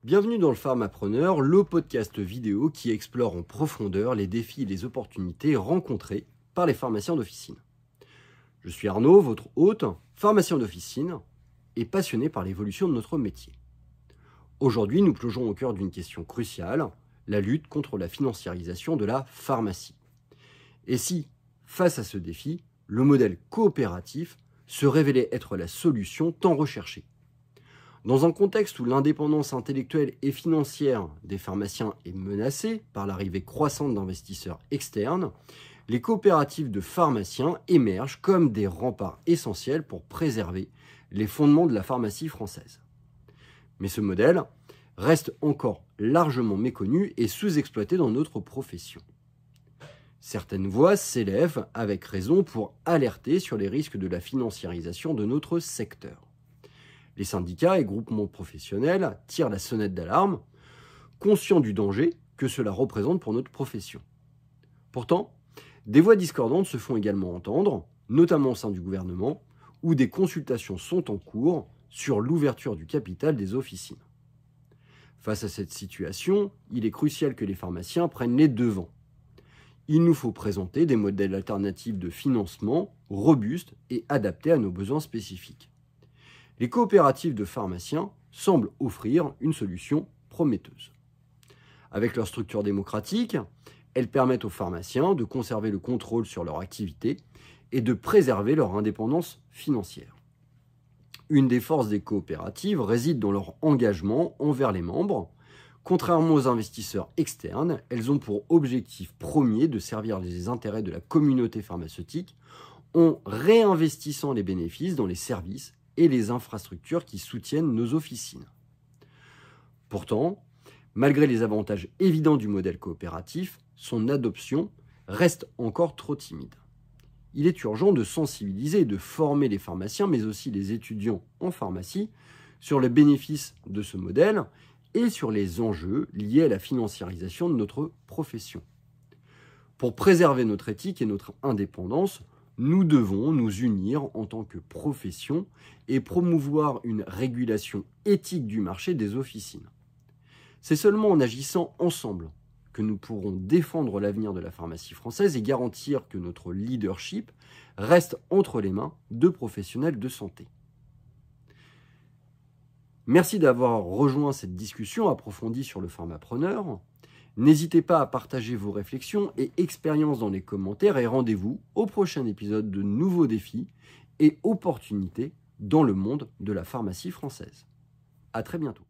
Bienvenue dans le Pharmapreneur, le podcast vidéo qui explore en profondeur les défis et les opportunités rencontrés par les pharmaciens d'officine. Je suis Arnaud, votre hôte, pharmacien d'officine et passionné par l'évolution de notre métier. Aujourd'hui, nous plongeons au cœur d'une question cruciale, la lutte contre la financiarisation de la pharmacie. Et si, face à ce défi, le modèle coopératif se révélait être la solution tant recherchée. Dans un contexte où l'indépendance intellectuelle et financière des pharmaciens est menacée par l'arrivée croissante d'investisseurs externes, les coopératives de pharmaciens émergent comme des remparts essentiels pour préserver les fondements de la pharmacie française. Mais ce modèle reste encore largement méconnu et sous-exploité dans notre profession. Certaines voix s'élèvent avec raison pour alerter sur les risques de la financiarisation de notre secteur. Les syndicats et groupements professionnels tirent la sonnette d'alarme, conscients du danger que cela représente pour notre profession. Pourtant, des voix discordantes se font également entendre, notamment au sein du gouvernement, où des consultations sont en cours sur l'ouverture du capital des officines. Face à cette situation, il est crucial que les pharmaciens prennent les devants. Il nous faut présenter des modèles alternatifs de financement robustes et adaptés à nos besoins spécifiques. Les coopératives de pharmaciens semblent offrir une solution prometteuse. Avec leur structure démocratique, elles permettent aux pharmaciens de conserver le contrôle sur leur activité et de préserver leur indépendance financière. Une des forces des coopératives réside dans leur engagement envers les membres. Contrairement aux investisseurs externes, elles ont pour objectif premier de servir les intérêts de la communauté pharmaceutique en réinvestissant les bénéfices dans les services et les infrastructures qui soutiennent nos officines. Pourtant, malgré les avantages évidents du modèle coopératif, son adoption reste encore trop timide. Il est urgent de sensibiliser et de former les pharmaciens, mais aussi les étudiants en pharmacie, sur les bénéfices de ce modèle et sur les enjeux liés à la financiarisation de notre profession. Pour préserver notre éthique et notre indépendance, nous devons nous unir en tant que profession et promouvoir une régulation éthique du marché des officines. C'est seulement en agissant ensemble que nous pourrons défendre l'avenir de la pharmacie française et garantir que notre leadership reste entre les mains de professionnels de santé. Merci d'avoir rejoint cette discussion approfondie sur le Pharmapreneur. N'hésitez pas à partager vos réflexions et expériences dans les commentaires et rendez-vous au prochain épisode de nouveaux défis et opportunités dans le monde de la pharmacie française. À très bientôt.